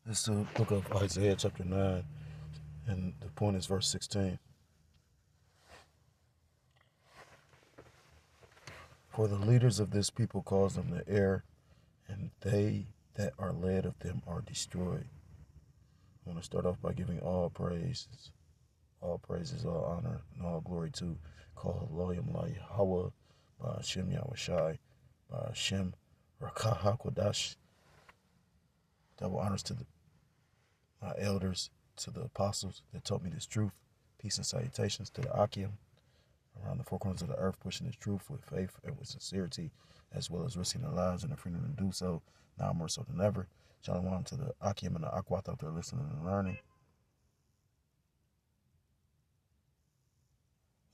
This is the book of Isaiah, chapter 9, and the point is verse 16. For the leaders of this people cause them to err, and they that are led of them are destroyed. I want to start off by giving all praises, all honor, and all glory to call Loyam La Yahweh, by Hashem Yahushai, by Hashem RAWCHAA Kodash. Double honors to my elders, to the apostles that taught me this truth. Peace and salutations to the Akim around the four corners of the earth, pushing this truth with faith and with sincerity, as well as risking their lives and the freedom to do so, now more so than ever. Shalom to the Akim and the Akwat out there listening and learning.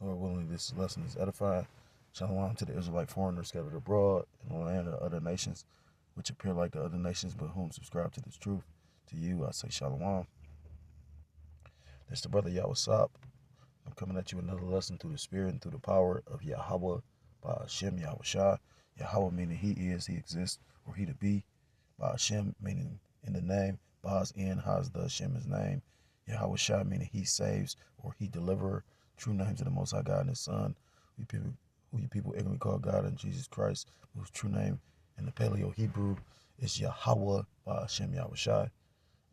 Lord willing, this lesson is edifying. Shalom to the Israelite foreigners scattered abroad in the land of other nations, which appear like the other nations, but whom subscribe to this truth. To you, I say shalom. It's the brother Yahweh. I'm coming at you another lesson through the spirit and through the power of Yahweh by Hashem Yahushai. Yahweh meaning he is, he exists, or he to be. By Hashem meaning in the name. Baz in, Haz the Hashem his name. Yahushai meaning he saves, or he deliverer. True names of the Most High God and his Son, who you people ignorantly call God and Jesus Christ, whose true name in the Paleo Hebrew is Yahweh by Hashem Yahushai.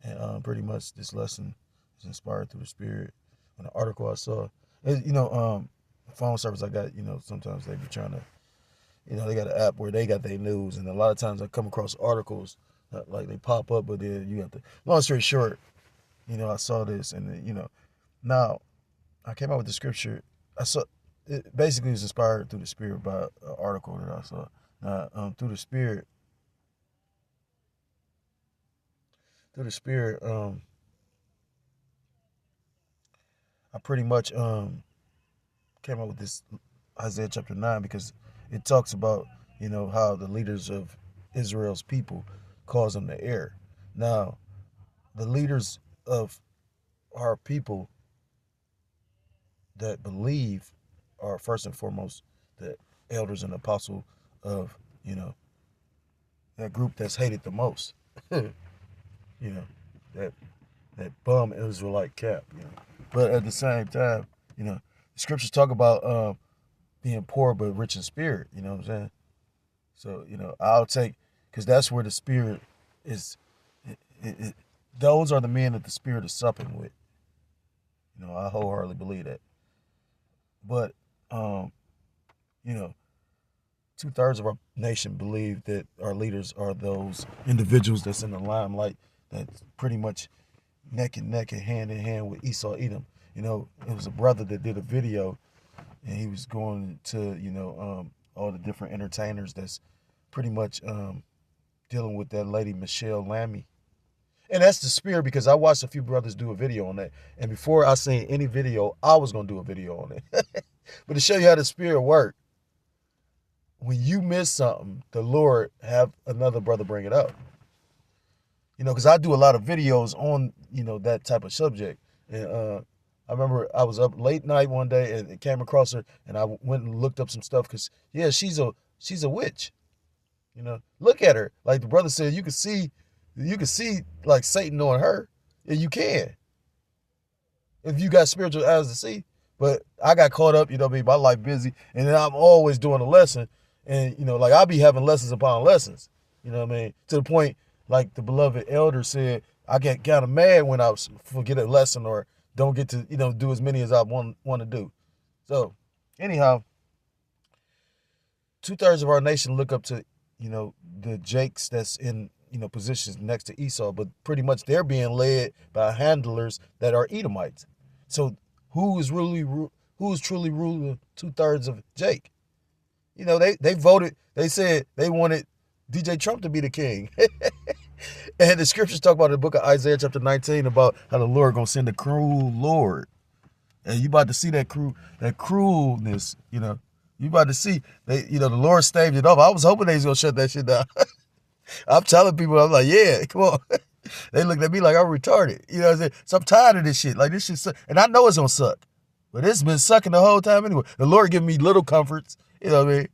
And pretty much this lesson is inspired through the spirit. An article I saw, phone service I got, sometimes they be trying to, they got an app where they got their news, and a lot of times I come across articles that, like, they pop up, but then you have to, long story short, I saw this, and then, now I came out with the scripture. I saw, it basically was inspired through the spirit by an article that I saw. Now, through the spirit, I pretty much came up with this Isaiah chapter 9 because it talks about, how the leaders of Israel's people cause them to err. Now, the leaders of our people that believe are first and foremost the elders and apostle of, that group that's hated the most. that bum Israelite cap, But at the same time, the scriptures talk about being poor but rich in spirit, you know what I'm saying? So, I'll take, because that's where the spirit is, those are the men that the spirit is supping with. I wholeheartedly believe that. But, 2/3 of our nation believe that our leaders are those individuals that's in the limelight, that's pretty much neck and neck and hand in hand with Esau Edom. It was a brother that did a video, and he was going to, all the different entertainers that's pretty much dealing with that lady, Michelle Lammy. And that's the spirit, because I watched a few brothers do a video on that. And before I seen any video, I was going to do a video on it. But to show you how the spirit works, when you miss something, the Lord have another brother bring it up. Because I do a lot of videos on, that type of subject. And I remember I was up late night one day and came across her, and I went and looked up some stuff because, yeah, she's a witch. Look at her. Like the brother said, you can see like Satan on her. And you can, if you got spiritual eyes to see. But I got caught up, my life busy, and then I'm always doing a lesson. And, like I'll be having lessons upon lessons, to the point, like the beloved elder said, I get kind of mad when I forget a lesson or don't get to, do as many as I want to do. So anyhow, 2/3 of our nation look up to, the Jakes that's in, positions next to Esau, but pretty much they're being led by handlers that are Edomites. So who is truly ruling 2/3 of Jake? They voted, they said they wanted DJ Trump to be the king. And the scriptures talk about in the book of Isaiah chapter 19 about how the Lord gonna send a cruel Lord. And you about to see that cruelness, you about to see the Lord staved it off. I was hoping they was gonna shut that shit down. I'm telling people, I'm like, yeah, come on. They looked at me like I'm retarded. You know what I'm saying? So I'm tired of this shit. Like, this shit suck. And I know it's gonna suck. But it's been sucking the whole time anyway. The Lord giving me little comforts, you know what I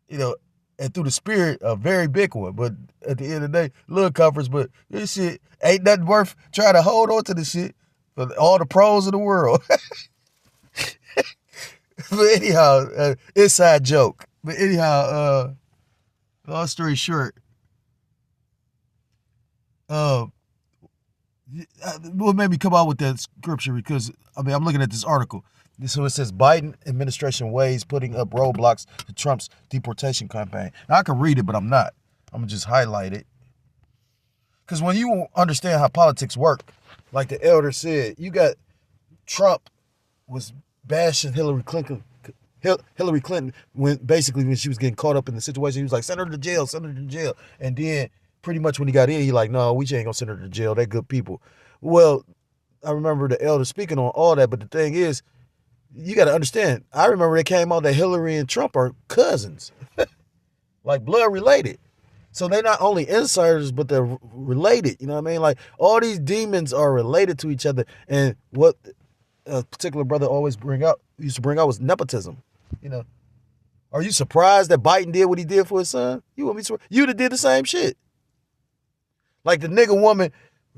mean? and through the spirit, a very big one. But at the end of the day, little conference. But this shit ain't nothing worth trying to hold on to the shit for all the pros in the world. But anyhow, inside joke. But anyhow, long story short, what made me come out with that scripture? Because I mean, I'm looking at this article. So it says Biden administration weighs putting up roadblocks to Trump's deportation campaign. Now I can read it, but I'm not. I'm gonna just highlight it. Because when you understand how politics work, like the elder said, you got Trump was bashing Hillary Clinton. Hillary Clinton, when she was getting caught up in the situation, he was like, send her to jail, send her to jail. And then pretty much when he got in, he like, no, we ain't gonna send her to jail. They're good people. Well, I remember the elder speaking on all that, but the thing is, you got to understand, I remember it came out that Hillary and Trump are cousins, like blood related. So they're not only insiders, but they're related. You know what I mean? Like all these demons are related to each other. And what a particular brother used to bring out was nepotism. You know, are you surprised that Biden did what he did for his son? You wouldn't be surprised. You'd have did the same shit. Like the nigga woman,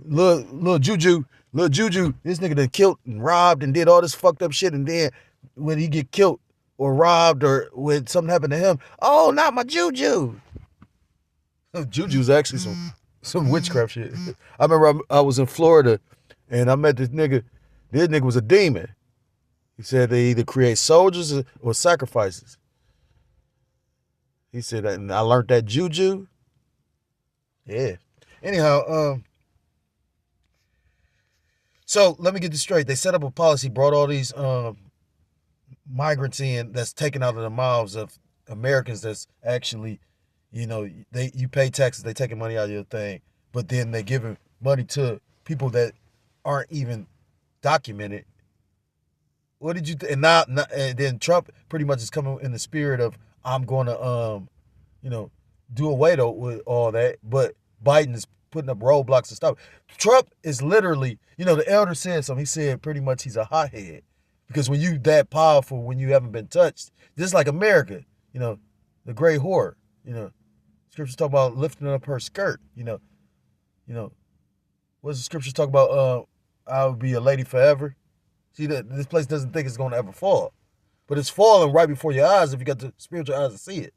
little Juju, this nigga done killed and robbed and did all this fucked up shit. And then when he get killed or robbed or when something happened to him, oh, not my Juju. Juju's actually some witchcraft shit. I remember I was in Florida and I met this nigga. This nigga was a demon. He said they either create soldiers or sacrifices. He said that, and I learned that Juju. Yeah. Anyhow, so let me get this straight. They set up a policy, brought all these migrants in that's taken out of the mouths of Americans that's actually, you know, you pay taxes, they taking money out of your thing, but then they giving money to people that aren't even documented. What did you and then Trump pretty much is coming in the spirit of I'm going to do away with all that, but Biden is putting up roadblocks to stop it. Trump is literally, the elder said something. He said pretty much he's a hothead because when you that powerful, when you haven't been touched, just like America, the great whore, scriptures talk about lifting up her skirt, what's the scriptures talk about? I will be a lady forever. See, this place doesn't think it's going to ever fall, but it's falling right before your eyes if you got the spiritual eyes to see it.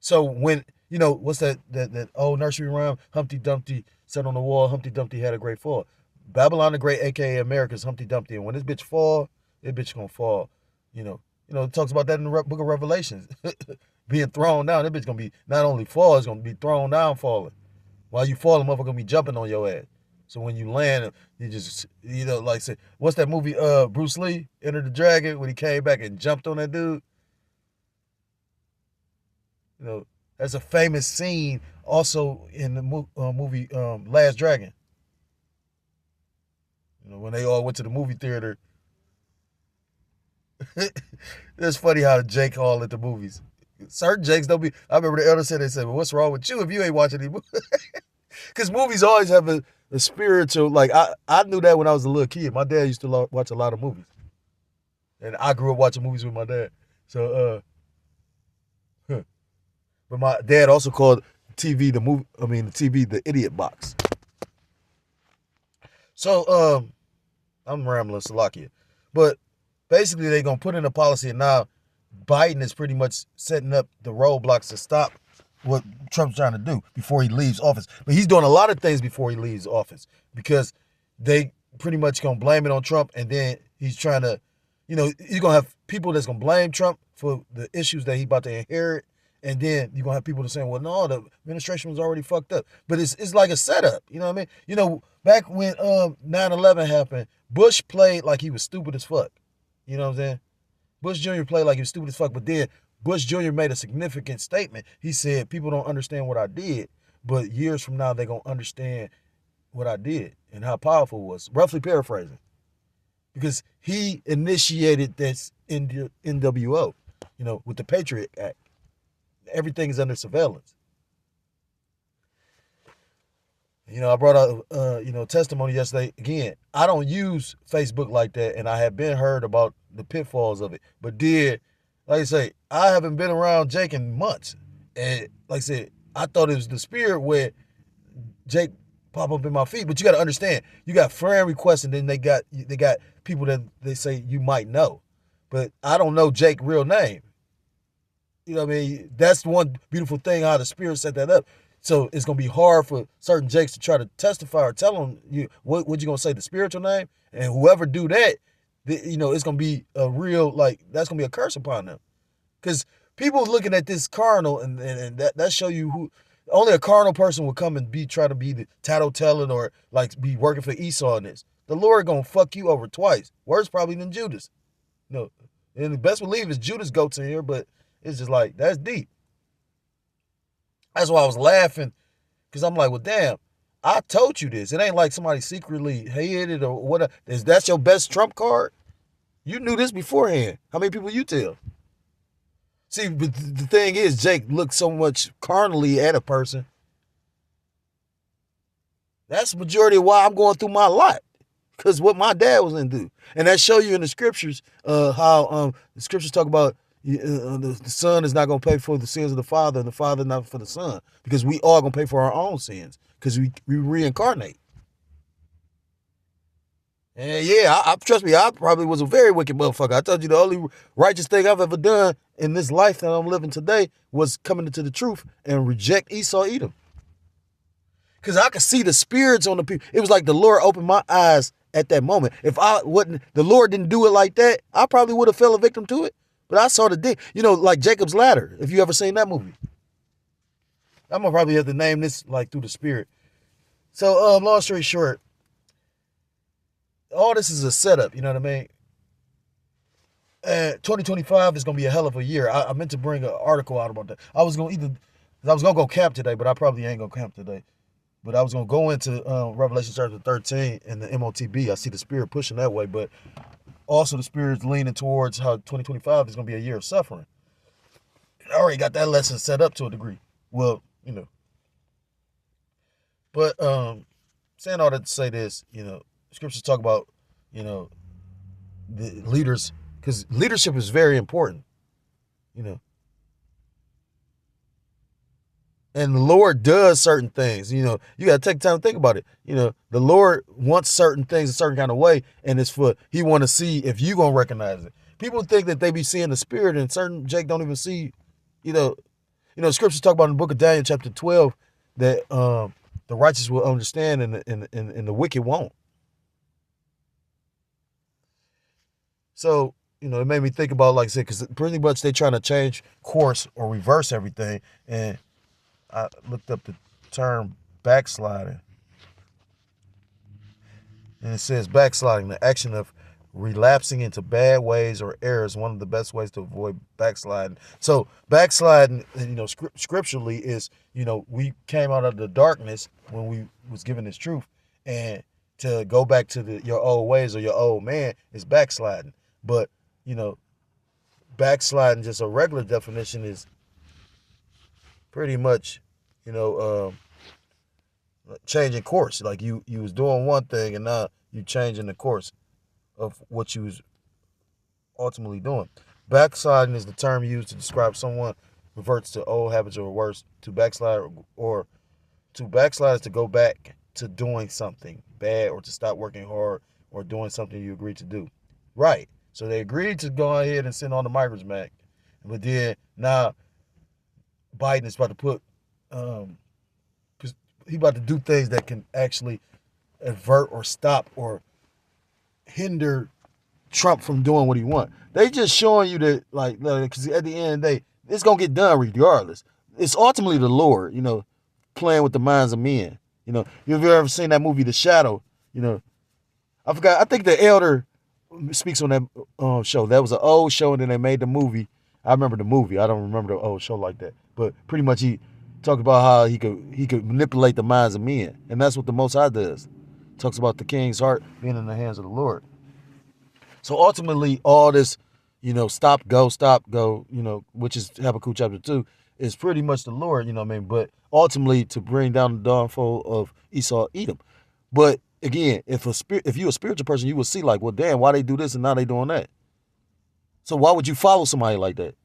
So when, what's that old nursery rhyme? Humpty Dumpty sat on the wall, Humpty Dumpty had a great fall. Babylon the Great, a.k.a. America's Humpty Dumpty. And when this bitch fall, this bitch gonna fall. It talks about that in the book of Revelations. Being thrown down, this bitch gonna be not only fall, it's gonna be thrown down falling. While you falling, motherfucker gonna be jumping on your ass. So when you land, you just, like say, what's that movie, Bruce Lee, Enter the Dragon, when he came back and jumped on that dude? That's a famous scene also in the movie Last Dragon. When they all went to the movie theater. It's funny how Jake all at the movies. Certain Jakes don't be. I remember the elder said, they said, well, what's wrong with you if you ain't watching these movies? Because movies always have a spiritual, like I knew that when I was a little kid. My dad used to watch a lot of movies. And I grew up watching movies with my dad. So, but my dad also called the TV the idiot box. So, I'm rambling, Salakia. But basically, they're going to put in a policy, and now Biden is pretty much setting up the roadblocks to stop what Trump's trying to do before he leaves office. But he's doing a lot of things before he leaves office because they pretty much going to blame it on Trump, and then he's trying to, you're going to have people that's going to blame Trump for the issues that he's about to inherit. And then you're going to have people that saying, well, no, the administration was already fucked up. But it's like a setup. You know what I mean? Back when 9/11 happened, Bush played like he was stupid as fuck. You know what I'm saying? Bush Jr. played like he was stupid as fuck. But then Bush Jr. made a significant statement. He said, people don't understand what I did. But years from now, they're going to understand what I did and how powerful it was. Roughly paraphrasing. Because he initiated this NWO, with the Patriot Act. Everything is under surveillance. I brought out, testimony yesterday. Again, I don't use Facebook like that, and I have been heard about the pitfalls of it. But did Like I say, I haven't been around Jake in months. And like I said, I thought it was the spirit where Jake pop up in my feed. But you got to understand, you got friend requests, and then they got people that they say you might know. But I don't know Jake's real name. You know what I mean? That's one beautiful thing how the spirit set that up. So it's gonna be hard for certain Jakes to try to testify or tell them what you gonna say, the spiritual name, and whoever do that, it's gonna be a real, like, that's gonna be a curse upon them, because people looking at this carnal, and that show you who only a carnal person will come and try to be the tattletelling or like be working for Esau in this. The Lord gonna fuck you over twice, worse probably than Judas. And the best believe is Judas goats in here, but it's just like, that's deep. That's why I was laughing, because I'm like, well, damn, I told you this. It ain't like somebody secretly hid it or what. That's your best trump card? You knew this beforehand. How many people you tell? See, but the thing is, Jake looked so much carnally at a person. That's the majority of why I'm going through my lot, because what my dad was into. And that show you in the scriptures how the scriptures talk about the son is not going to pay for the sins of the father, and the father not for the son, because we all going to pay for our own sins, because we reincarnate. And yeah, I trust me, I probably was a very wicked motherfucker. I told you the only righteous thing I've ever done in this life that I'm living today was coming into the truth and reject Esau, Edom. Because I could see the spirits on the people. It was like the Lord opened my eyes at that moment. If the Lord didn't do it like that, I probably would have fell a victim to it. But I saw the dick, like Jacob's Ladder, if you ever seen that movie. I'm going to probably have to name this like through the spirit. So long story short, all this is a setup, you know what I mean? 2025 is going to be a hell of a year. I meant to bring an article out about that. I was going to go camp today, but I probably ain't going to camp today. But I was going to go into Revelation chapter 13 and the MOTB. I see the spirit pushing that way, but also the spirit's leaning towards how 2025 is going to be a year of suffering. I already got that lesson set up to a degree. Well, But saying all that to say this, scriptures talk about, the leaders, because leadership is very important, And the Lord does certain things. You got to take time to think about it. The Lord wants certain things a certain kind of way, and he want to see if you going to recognize it. People think that they be seeing the spirit, and certain Jake don't even see, scriptures talk about in the book of Daniel chapter 12 that the righteous will understand and the wicked won't. So, it made me think about, like I said, because pretty much they trying to change course or reverse everything, and I looked up the term backsliding. And it says backsliding, the action of relapsing into bad ways or errors, one of the best ways to avoid backsliding. So backsliding, scripturally is, we came out of the darkness when we was given this truth, and to go back to your old ways or your old man is backsliding. But, backsliding, just a regular definition, is pretty much, changing course. Like you was doing one thing and now you changing the course of what you was ultimately doing. Backsliding is the term used to describe someone reverts to old habits or worse. To backslide is to go back to doing something bad or to stop working hard or doing something you agreed to do. Right. So they agreed to go ahead and send on the migrants back. But then now Biden is about to put, he about to do things that can actually avert or stop or hinder Trump from doing what he wants. They just showing you that, like, because at the end of the day, it's going to get done regardless. It's ultimately the Lord, playing with the minds of men. You've ever seen that movie, The Shadow? I forgot. I think the elder speaks on that show. That was an old show, and then they made the movie. I remember the movie. I don't remember the old show like that. But pretty much he talked about how he could manipulate the minds of men. And that's what the Most High does. Talks about the king's heart being in the hands of the Lord. So ultimately, all this, stop, go, which is Habakkuk chapter 2, is pretty much the Lord, But ultimately to bring down the downfall of Esau, Edom. But again, if you're a spiritual person, you will see like, well, damn, why they do this and now they doing that? So why would you follow somebody like that?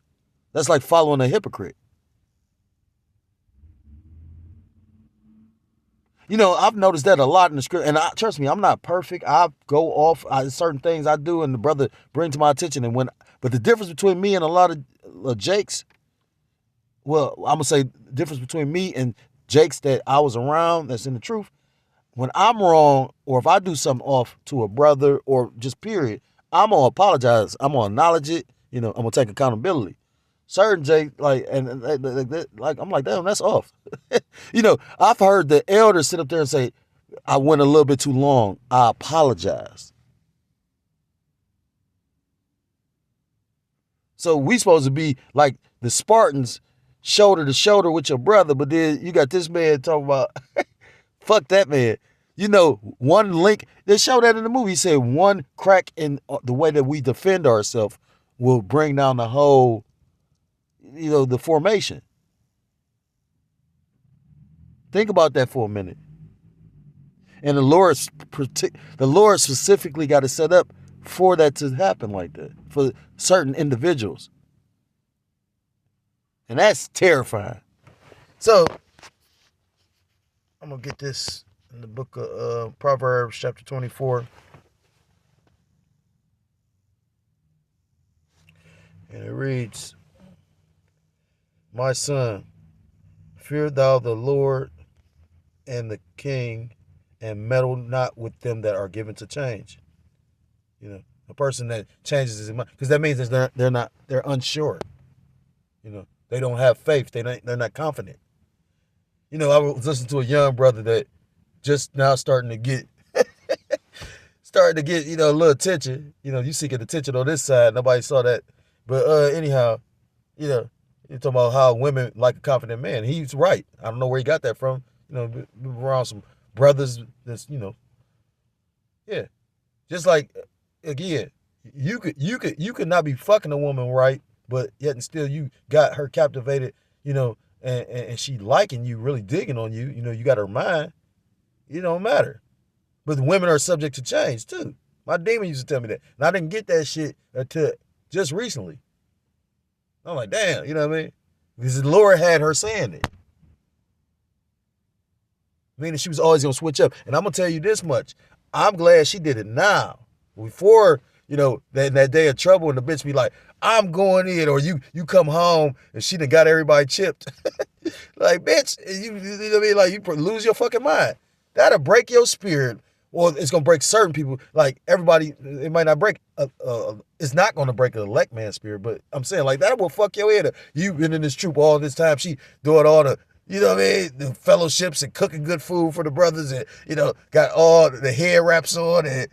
That's like following a hypocrite. You know, I've noticed that a lot in the script, and trust me, I'm not perfect. I go off certain things I do, and the brother bring to my attention. But the difference between me and a lot of Jakes, well, I'm gonna say the difference between me and Jakes that I was around, that's in the truth. When I'm wrong, or if I do something off to a brother, or just period, I'm gonna apologize. I'm gonna acknowledge it. You know, I'm gonna take accountability. Certain Jake, like I'm like, damn, that's off. You know, I've heard the elders sit up there and say, I went a little bit too long. I apologize. So we supposed to be like the Spartans, shoulder to shoulder with your brother, but then you got this man talking about, fuck that man. You know, one link, they show that in the movie. He said one crack in the way that we defend ourselves will bring down the whole, you know, the formation. Think about that for a minute. And the Lord specifically got it set up for that to happen like that for certain individuals, and that's terrifying. So I'm gonna get this in the book of Proverbs, chapter 24, and it reads, "My son, fear thou the Lord and the King, and meddle not with them that are given to change." You know, a person that changes his mind, because that means they're unsure. You know, they don't have faith. They're not confident. You know, I was listening to a young brother that just now starting to get you know a little attention. You know, you seeking attention on this side. Nobody saw that, but anyhow, you know, you're talking about how women like a confident man. He's right. I don't know where he got that from. You know, around some brothers that's yeah, just like again, you could not be fucking a woman right, but yet and still you got her captivated, you know, and she liking you, really digging on you. You know, you got her mind. It don't matter. But women are subject to change too. My demon used to tell me that, and I didn't get that shit until just recently. I'm like, damn, you know what I mean? Because the Lord had her saying it, meaning she was always gonna switch up. And I'm gonna tell you this much: I'm glad she did it now. Before, you know, that day of trouble, and the bitch be like, "I'm going in," or you come home and she done got everybody chipped. Like, bitch, you know what I mean? Like, you lose your fucking mind. That'll break your spirit, or it's gonna break certain people. Like everybody, it might not break. It's not gonna break an elect man's spirit, but I'm saying like that will fuck your head up. You been in this troop all this time. She doing all the, you know what I mean, the fellowships and cooking good food for the brothers, and you know got all the hair wraps on and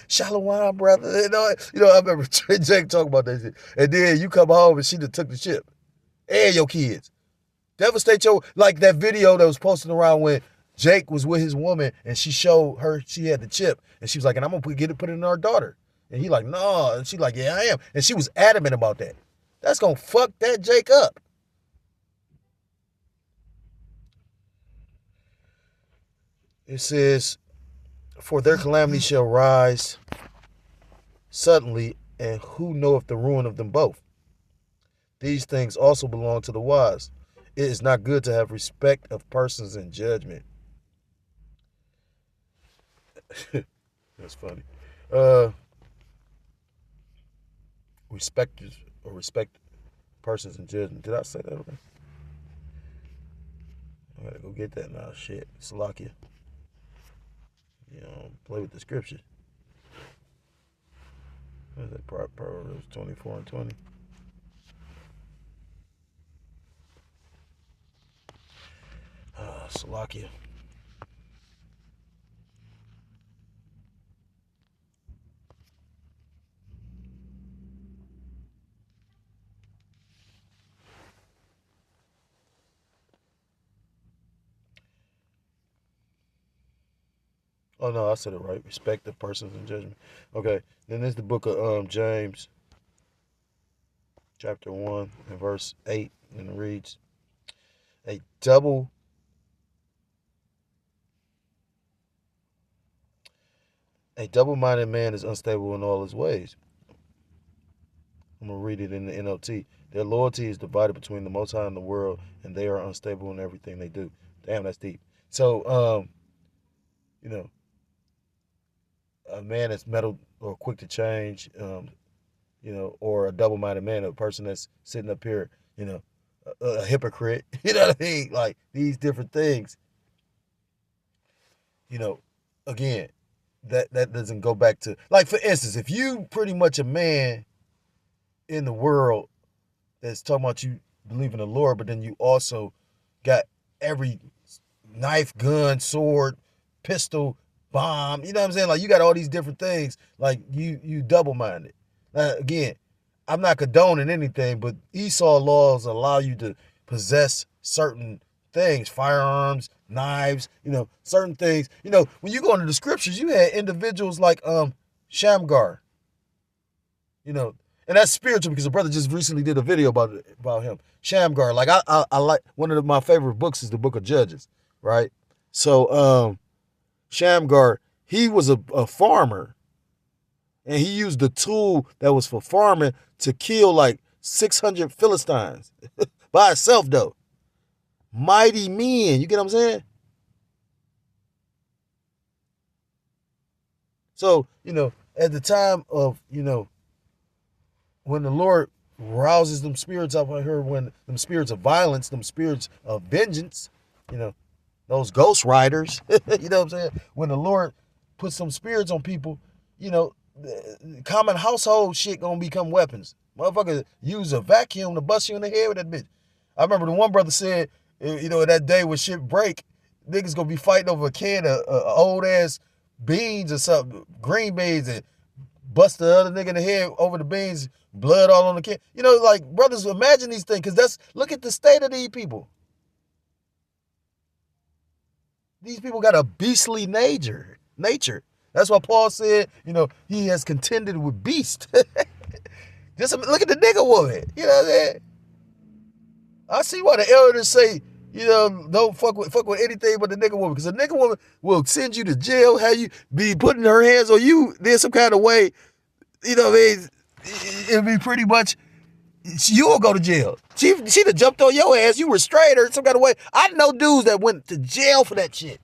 shalom, brother. I remember Jake talking about that shit. And then you come home and she done took the chip and your kids. Devastate your, like that video that was posted around when Jake was with his woman and she showed her she had the chip and she was like, and I'm gonna put it in our daughter. And he like, no. And she like, yeah, I am. And she was adamant about that. That's gonna fuck that Jake up. It says, for their calamity shall rise suddenly, and who knoweth the ruin of them both? These things also belong to the wise. It is not good to have respect of persons in judgment. That's funny. Respect persons in judgment. Did I say that okay? I gotta go get that now. Shit. Salakia. You know, play with the scripture. What is that? Proverbs 24 and 20. Salakia. Oh no, I said it right. Respect the persons in judgment. Okay. Then there's the book of James, chapter 1 and verse 8, and it reads, A double a double-minded man is unstable in all his ways. I'm going to read it in the NLT. Their loyalty is divided between the Most High and the world, and they are unstable in everything they do. Damn, that's deep. So, you know, a man that's metal or quick to change, or a double-minded man, a person that's sitting up here, a hypocrite, you know what I mean? Like, these different things, again, that doesn't go back to, like, for instance, if you pretty much a man in the world that's talking about you believe in the Lord, but then you also got every knife, gun, sword, pistol, bomb, you know what I'm saying? Like, you got all these different things, like, you double-minded. Now, again, I'm not condoning anything, but Esau laws allow you to possess certain things, firearms, knives, certain things. When you go into the scriptures, you had individuals like Shamgar, and that's spiritual because the brother just recently did a video about him. Shamgar, like I like, one of my favorite books is the Book of Judges, right? So Shamgar, he was a farmer, and he used the tool that was for farming to kill like 600 Philistines by itself, though. Mighty men, you get what I'm saying? So, at the time of, when the Lord rouses them spirits up on her, when them spirits of violence, them spirits of vengeance, those ghost riders, you know what I'm saying? When the Lord puts some spirits on people, common household shit gonna become weapons. Motherfucker use a vacuum to bust you in the head with that bitch. I remember the one brother said, that day when shit break, niggas gonna be fighting over a can of old ass beans or something, green beans, and bust the other nigga in the head over the beans, blood all on the can. Like, brothers, imagine these things, because look at the state of these people. These people got a beastly nature. That's why Paul said, he has contended with beasts. Just look at the nigga woman. You know what I'm saying? I see why the elders say, don't fuck with anything but the nigga woman. Because the nigga woman will send you to jail, have you be putting her hands on you in some kind of way. You know what I mean? It'll be pretty much, you'll go to jail. She'd have jumped on your ass. You restrained her in some kind of way. I know dudes that went to jail for that shit.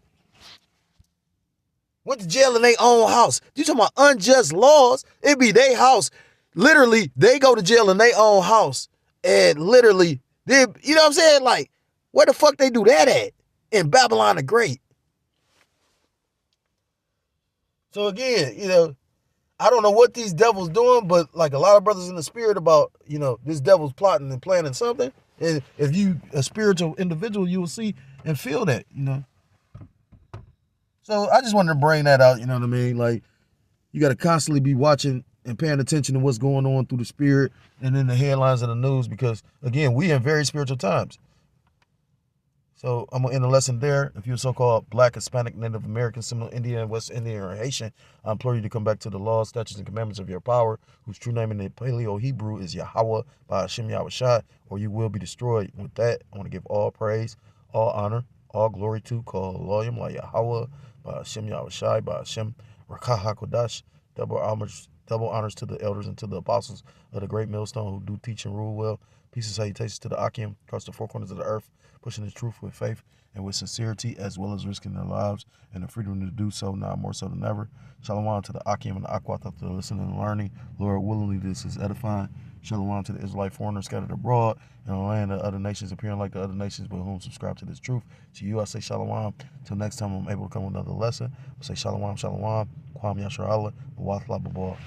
Went to jail in their own house. You talking about unjust laws? It be their house. Literally, they go to jail in their own house. And literally, you know what I'm saying? Like, where the fuck they do that at? In Babylon the Great. So again, I don't know what these devils doing, but like a lot of brothers in the spirit about, this devil's plotting and planning something. And if you a spiritual individual, you will see and feel that, So I just wanted to bring that out, you know what I mean? Like, you got to constantly be watching and paying attention to what's going on through the spirit and in the headlines of the news, because, again, we in very spiritual times. So I'm going to end the lesson there. If you're so-called Black, Hispanic, Native American, Seminole Indian, West Indian, or Haitian, I implore you to come back to the laws, statutes, and commandments of your power, whose true name in the Paleo-Hebrew is Yahweh by Hashem Yahushua, or you will be destroyed. With that, I want to give all praise, all honor, all glory to call Loyam La Yahweh by Hashem Yahushua, by Hashem RAWCHAA HaKodash. Double honors to the elders and to the apostles of the great millstone who do teach and rule well. Peace and salutations to the Akim across the four corners of the earth, pushing the truth with faith and with sincerity, as well as risking their lives and the freedom to do so, now more so than ever. Shalom to the Akim and the Akwat after listening and learning. Lord, willingly this is edifying. Shalom to the Israelite foreigners scattered abroad in the land of other nations, appearing like the other nations, but whom subscribe to this truth. To you I say shalom. Till next time I'm able to come with another lesson, I say shalom, shalom, kwam yashar Allah, b'wath la b'bal.